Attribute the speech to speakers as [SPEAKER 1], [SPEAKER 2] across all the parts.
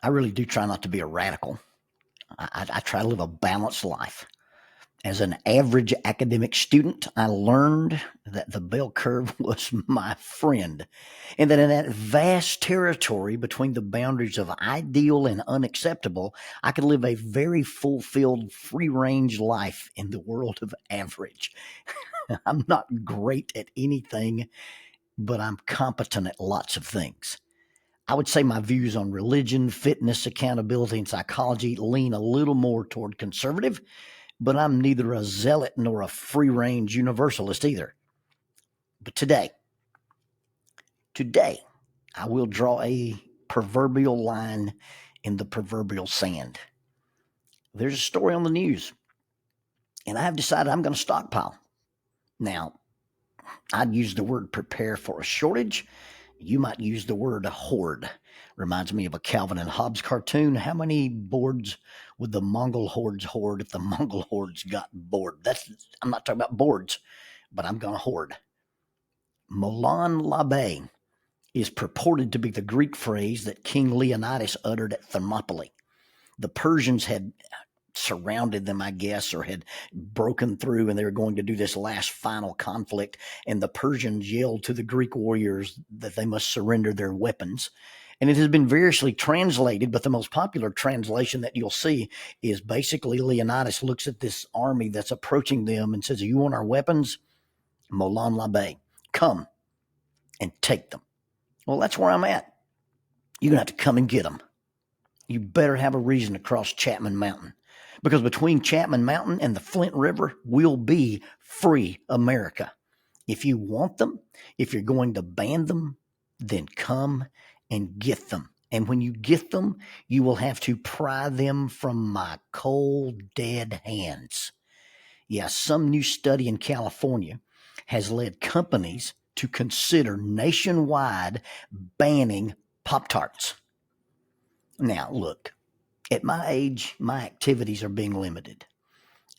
[SPEAKER 1] I really do try not to be a radical. I try to live a balanced life. As an average academic student, I learned that the bell curve was my friend, and that in that vast territory between the boundaries of ideal and unacceptable, I could live a very fulfilled, free range life in the world of average. I'm not great at anything, but I'm competent at lots of things. I would say my views on religion, fitness, accountability, and psychology lean a little more toward conservative, but I'm neither a zealot nor a free range universalist either. But today, I will draw a proverbial line in the proverbial sand. There's a story on the news, and I have decided I'm going to stockpile. Now, I'd use the word prepare for a shortage. You might use the word hoard. Reminds me of a Calvin and Hobbes cartoon. How many boards would the Mongol hordes hoard if the Mongol hordes got bored? I'm not talking about boards, but I'm going to hoard. Molan Labe is purported to be the Greek phrase that King Leonidas uttered at Thermopylae. The Persians had surrounded them, I guess, or had broken through, and they were going to do this last final conflict. And the Persians yelled to the Greek warriors that they must surrender their weapons. And it has been variously translated, but the most popular translation that you'll see is basically Leonidas looks at this army that's approaching them and says, "You want our weapons? Molan Labe, come and take them." Well, that's where I'm at. You're going to have to come and get them. You better have a reason to cross Chapman Mountain, because between Chapman Mountain and the Flint River will be free America. If you want them, if you're going to ban them, then come and get them. And when you get them, you will have to pry them from my cold, dead hands. Yeah, some new study in California has led companies to consider nationwide banning Pop-Tarts. Now, look, at my age, my activities are being limited.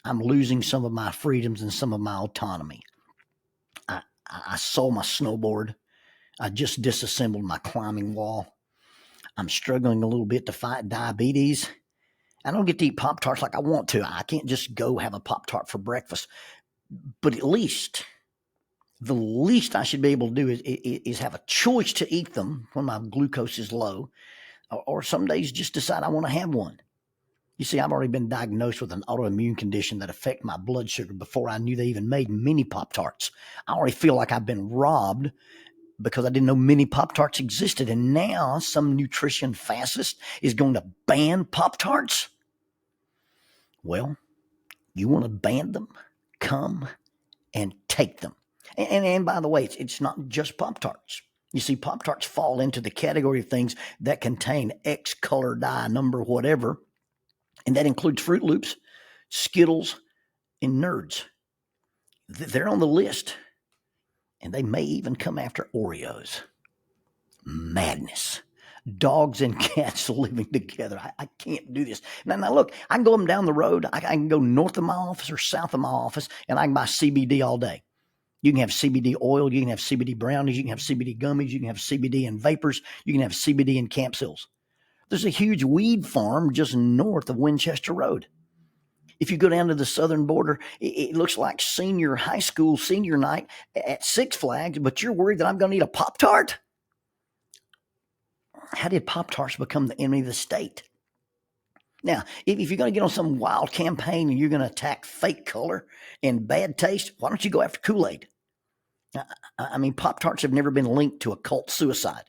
[SPEAKER 1] I'm losing some of my freedoms and some of my autonomy. I sold my snowboard. I just disassembled my climbing wall. I'm struggling a little bit to fight diabetes. I don't get to eat Pop-Tarts like I want to. I can't just go have a Pop-Tart for breakfast. But at least, the least I should be able to do is have a choice to eat them when my glucose is low, or some days just decide I want to have one. You see, I've already been diagnosed with an autoimmune condition that affects my blood sugar before I knew they even made mini Pop-Tarts. I already feel like I've been robbed because I didn't know mini Pop-Tarts existed. And now some nutrition fascist is going to ban Pop-Tarts? Well, you want to ban them? Come and take them. And by the way, it's not just Pop-Tarts. You see, Pop-Tarts fall into the category of things that contain X color dye, number, whatever. And that includes Fruit Loops, Skittles, and Nerds. They're on the list. And they may even come after Oreos. Madness. Dogs and cats living together. I can't do this. Now, look, I can go them down the road. I can go north of my office or south of my office, and I can buy CBD all day. You can have CBD oil. You can have CBD brownies. You can have CBD gummies. You can have CBD in vapors. You can have CBD in capsules. There's a huge weed farm just north of Winchester Road. If you go down to the southern border, it looks like senior high school senior night at Six Flags, but you're worried that I'm going to eat a Pop-Tart? How did Pop-Tarts become the enemy of the state? Now, if you're going to get on some wild campaign and you're going to attack fake color and bad taste, why don't you go after Kool-Aid? I mean, Pop-Tarts have never been linked to a cult suicide.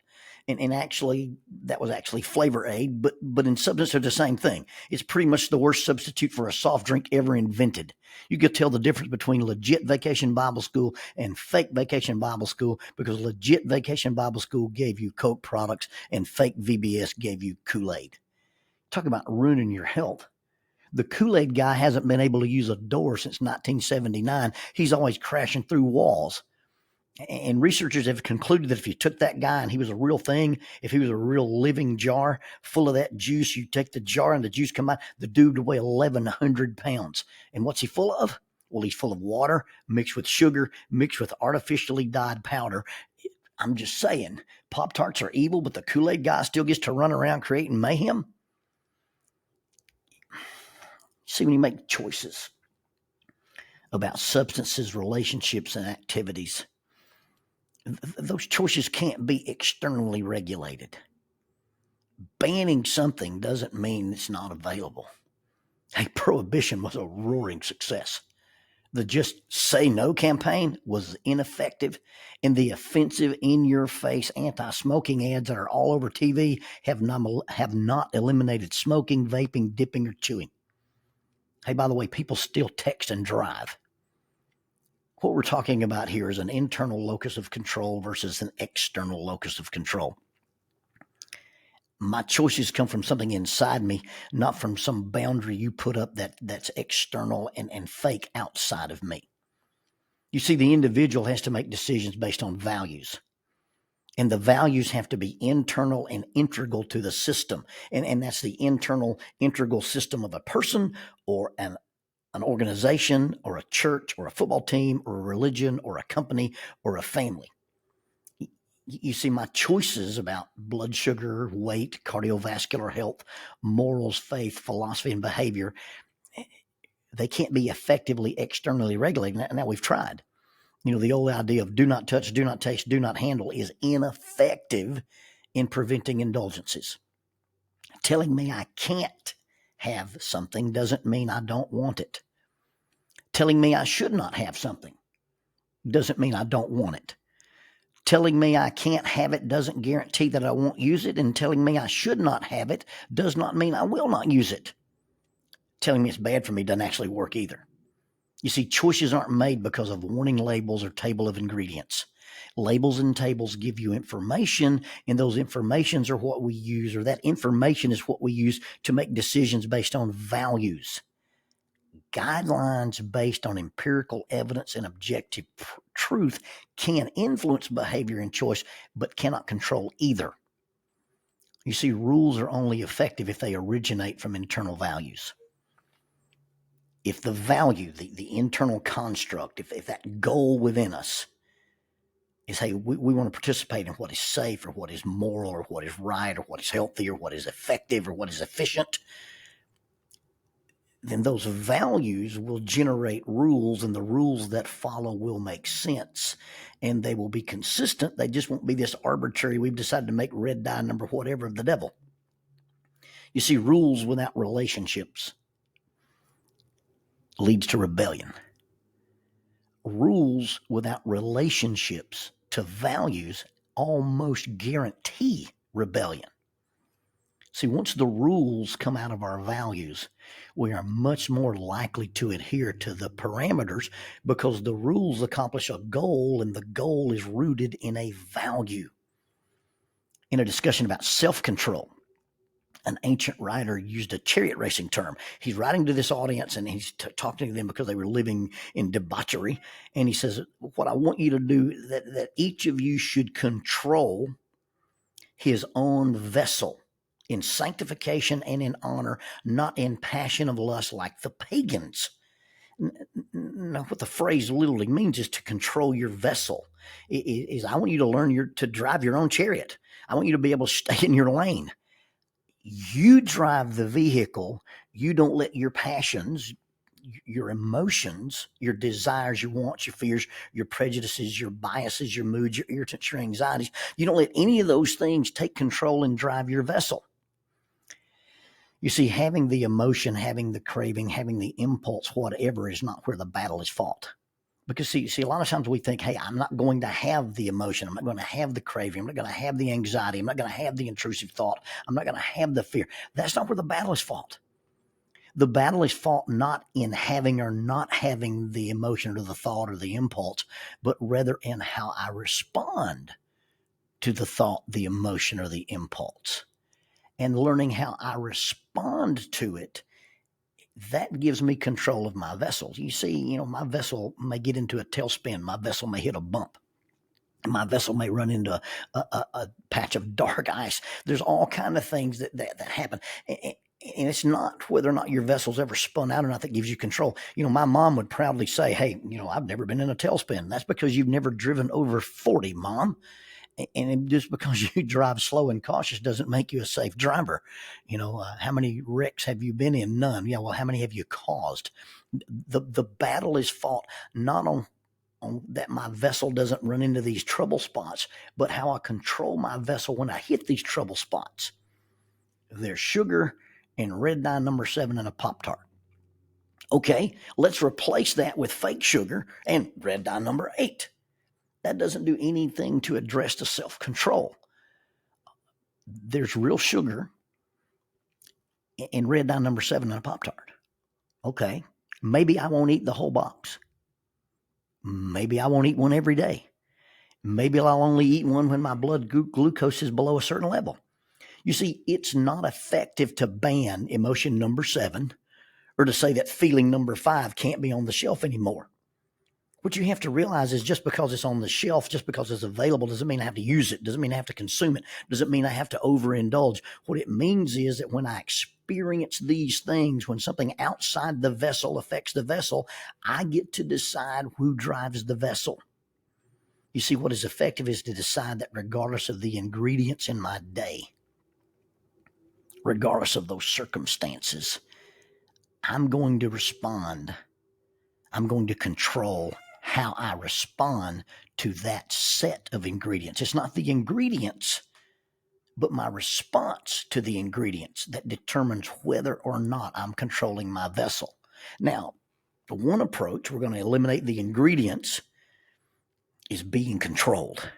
[SPEAKER 1] And actually, that was actually Flavor Aid, but in substance, they're the same thing. It's pretty much the worst substitute for a soft drink ever invented. You could tell the difference between legit Vacation Bible School and fake Vacation Bible School, because legit Vacation Bible School gave you Coke products and fake VBS gave you Kool-Aid. Talk about ruining your health. The Kool-Aid guy hasn't been able to use a door since 1979. He's always crashing through walls. And researchers have concluded that if you took that guy and he was a real thing, if he was a real living jar full of that juice, you take the jar and the juice come out, the dude would weigh 1,100 pounds. And what's he full of? Well, he's full of water mixed with sugar, mixed with artificially dyed powder. I'm just saying, Pop-Tarts are evil, but the Kool-Aid guy still gets to run around creating mayhem. See, when you make choices about substances, relationships, and activities, those choices can't be externally regulated. Banning something doesn't mean it's not available. Hey, prohibition was a roaring success. The Just Say No campaign was ineffective, and the offensive, in-your-face anti-smoking ads that are all over TV have not eliminated smoking, vaping, dipping, or chewing. Hey, by the way, people still text and drive. What we're talking about here is an internal locus of control versus an external locus of control. My choices come from something inside me, not from some boundary you put up that's external and fake outside of me. You see, the individual has to make decisions based on values. And the values have to be internal and integral to the system. And that's the internal, integral system of a person or an organization or a church or a football team or a religion or a company or a family. You see, my choices about blood sugar, weight, cardiovascular health, morals, faith, philosophy, and behavior, they can't be effectively externally regulated. Now we've tried. The old idea of do not touch, do not taste, do not handle is ineffective in preventing indulgences. Telling me I can't have something doesn't mean I don't want it. Telling me I should not have something doesn't mean I don't want it. Telling me I can't have it doesn't guarantee that I won't use it, and telling me I should not have it does not mean I will not use it. Telling me it's bad for me doesn't actually work either. You see, choices aren't made because of warning labels or table of ingredients. Labels and tables give you information, and those informations are what we use, or that information is what we use to make decisions based on values. Guidelines based on empirical evidence and objective truth can influence behavior and choice, but cannot control either. You see, rules are only effective if they originate from internal values. If the value, the internal construct, if that goal within us is, hey, we want to participate in what is safe or what is moral or what is right or what is healthy or what is effective or what is efficient, then those values will generate rules, and the rules that follow will make sense, and they will be consistent. They just won't be this arbitrary, we've decided to make red dye number whatever of the devil. You see, rules without relationships leads to rebellion. Rules without relationships to values almost guarantee rebellion. See, once the rules come out of our values, we are much more likely to adhere to the parameters because the rules accomplish a goal, and the goal is rooted in a value. In a discussion about self-control, an ancient writer used a chariot racing term. He's writing to this audience, and he's talking to them because they were living in debauchery. And he says, what I want you to do, that each of you should control his own vessel in sanctification and in honor, not in passion of lust like the pagans. Now, what the phrase literally means is to control your vessel. I want you to learn to drive your own chariot. I want you to be able to stay in your lane. You drive the vehicle. You don't let your passions, your emotions, your desires, your wants, your fears, your prejudices, your biases, your moods, your irritants, your anxieties. You don't let any of those things take control and drive your vessel. You see, having the emotion, having the craving, having the impulse, whatever, is not where the battle is fought. Because see, a lot of times we think, hey, I'm not going to have the emotion. I'm not going to have the craving. I'm not going to have the anxiety. I'm not going to have the intrusive thought. I'm not going to have the fear. That's not where the battle is fought. The battle is fought not in having or not having the emotion or the thought or the impulse, but rather in how I respond to the thought, the emotion, or the impulse. And learning how I respond to it, that gives me control of my vessel. You see, my vessel may get into a tailspin. My vessel may hit a bump. My vessel may run into a patch of dark ice. There's all kinds of things that happen. And it's not whether or not your vessel's ever spun out or not that gives you control. My mom would proudly say, hey, I've never been in a tailspin. That's because you've never driven over 40, Mom. And just because you drive slow and cautious doesn't make you a safe driver. How many wrecks have you been in? None. Yeah, well, how many have you caused? The battle is fought not on that my vessel doesn't run into these trouble spots, but how I control my vessel when I hit these trouble spots. There's sugar and red dye number 7 in a Pop-Tart. Okay, let's replace that with fake sugar and red dye number 8. That doesn't do anything to address the self-control. There's real sugar and red dye number 7 in a Pop-Tart. Okay, maybe I won't eat the whole box. Maybe I won't eat one every day. Maybe I'll only eat one when my blood glucose is below a certain level. You see, it's not effective to ban emotion number 7 or to say that feeling number 5 can't be on the shelf anymore. What you have to realize is just because it's on the shelf, just because it's available, doesn't mean I have to use it, doesn't mean I have to consume it, doesn't mean I have to overindulge. What it means is that when I experience these things, when something outside the vessel affects the vessel, I get to decide who drives the vessel. You see, what is effective is to decide that regardless of the ingredients in my day, regardless of those circumstances, I'm going to respond. I'm going to control how I respond to that set of ingredients. It's not the ingredients, but my response to the ingredients that determines whether or not I'm controlling my vessel. Now, the one approach, we're going to eliminate the ingredients, is being controlled.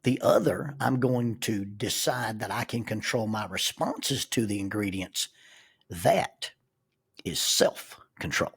[SPEAKER 1] The other, I'm going to decide that I can control my responses to the ingredients. That is self-control.